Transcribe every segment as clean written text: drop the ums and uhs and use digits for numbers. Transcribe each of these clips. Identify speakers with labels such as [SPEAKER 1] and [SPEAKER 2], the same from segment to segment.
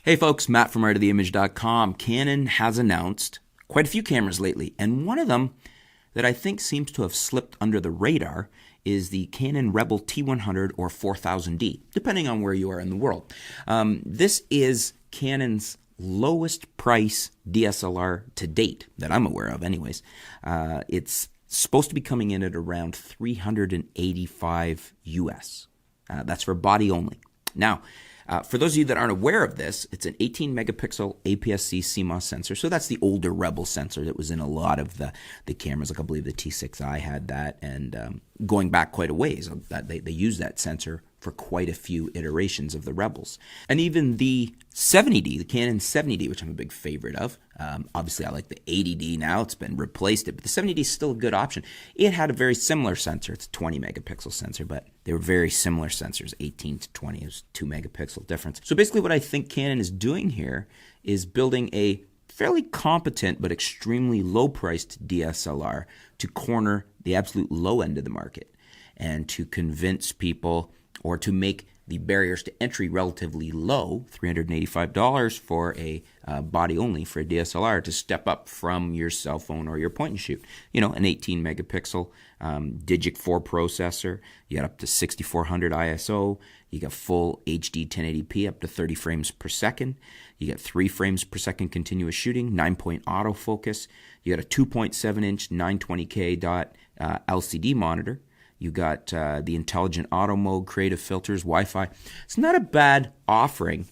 [SPEAKER 1] Hey folks, Matt from artoftheimage.com. Canon has announced quite a few cameras lately, and one of them that I think seems to have slipped under the radar is the Canon Rebel T100 or 4000D, depending on where you are in the world. This is Canon's lowest price DSLR to date, that I'm aware of anyways. It's supposed to be coming in at around $385 US. That's for body only. Now, for those of you that aren't aware of this, it's an 18 megapixel APS-C CMOS sensor. So that's the older Rebel sensor that was in a lot of the cameras. Like I believe the T6i had that, and going back quite a ways, they used that sensor for quite a few iterations of the Rebels. And even the 70D, the Canon 70D, which I'm a big favorite of. Obviously, I like the 80D now. It's been replaced, but the 70D is still a good option. It had a very similar sensor. It's a 20 megapixel sensor, but they were very similar sensors, 18 to 20. It was 2 megapixel difference. So basically what I think Canon is doing here is building a fairly competent but extremely low-priced DSLR to corner the absolute low end of the market and to convince people, or to make the barriers to entry relatively low, $385 for a body only for a DSLR, to step up from your cell phone or your point and shoot. You know, an 18 megapixel Digic 4 processor, you got up to 6400 ISO, you got full HD 1080p up to 30 frames per second, you got 3 frames per second continuous shooting, 9-point autofocus, you got a 2.7 inch 920K dot LCD monitor. You got the intelligent auto mode, creative filters, Wi-Fi. It's not a bad offering,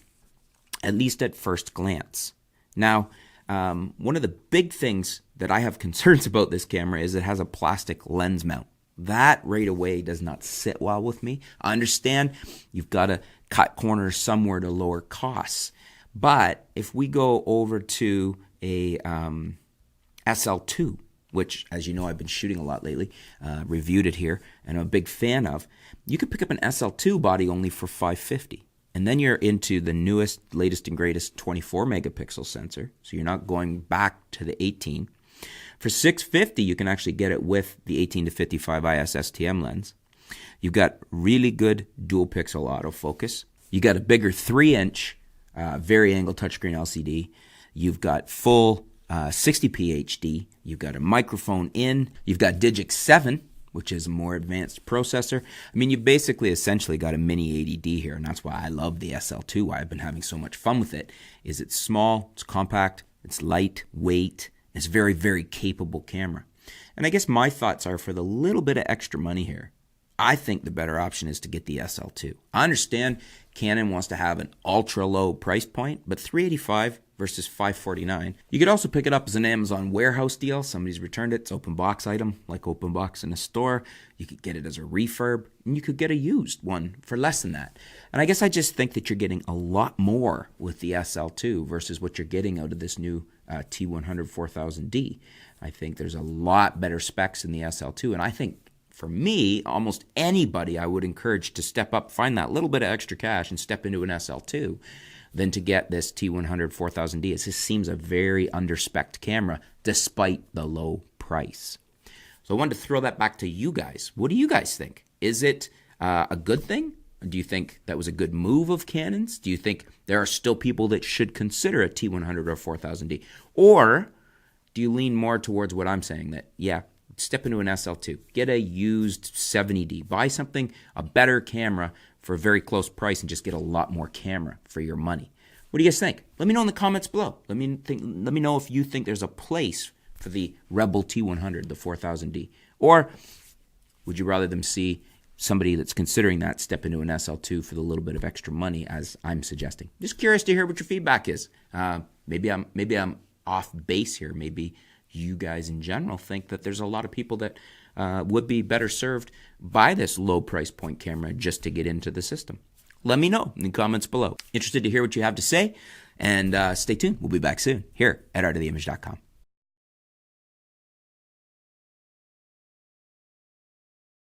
[SPEAKER 1] at least at first glance. Now, one of the big things that I have concerns about this camera is it has a plastic lens mount. That right away does not sit well with me. I understand you've got to cut corners somewhere to lower costs. But if we go over to a SL2, which, as you know, I've been shooting a lot lately, reviewed it here, and I'm a big fan of, you could pick up an SL2 body only for $550. And then you're into the newest, latest, and greatest 24 megapixel sensor, so you're not going back to the 18. For $650, you can actually get it with the 18 to 55 IS STM lens. You've got really good dual pixel autofocus. You got a bigger 3-inch vari-angle touchscreen LCD. You've got full 60p HD, you've got a microphone in, you've got Digic 7, which is a more advanced processor. I mean, you basically essentially got a mini 80D here, and that's why I love the SL2, why I've been having so much fun with it, is it's small, it's compact, it's lightweight, it's a very, very capable camera. And I guess my thoughts are, for the little bit of extra money here, I think the better option is to get the SL2. I understand Canon wants to have an ultra low price point, but $385 versus $549. You could also pick it up as an Amazon warehouse deal. Somebody's returned it. It's open box item, like open box in a store. You could get it as a refurb, and you could get a used one for less than that. And I guess I just think that you're getting a lot more with the SL2 versus what you're getting out of this new T100 4000D. I think there's a lot better specs in the SL2, and I think, for me, almost anybody I would encourage to step up, find that little bit of extra cash and step into an SL2 than to get this T100 4000D. It just seems a very under-spec'd camera despite the low price. So I wanted to throw that back to you guys. What do you guys think? Is it a good thing? Do you think that was a good move of Canon's? Do you think there are still people that should consider a T100 or 4000D? Or do you lean more towards what I'm saying, that, yeah, step into an SL2, get a used 70D, buy something, a better camera for a very close price, and just get a lot more camera for your money? What do you guys think? Let me know in the comments below. Let me know if you think there's a place for the Rebel T100, the 4000D. Or would you rather them see somebody that's considering that step into an SL2 for the little bit of extra money, as I'm suggesting? Just curious to hear what your feedback is. Maybe I'm off base here. Maybe you guys in general think that there's a lot of people that would be better served by this low price point camera just to get into the system. Let me know in the comments below. Interested to hear what you have to say, and stay tuned. We'll be back soon here at artoftheimage.com.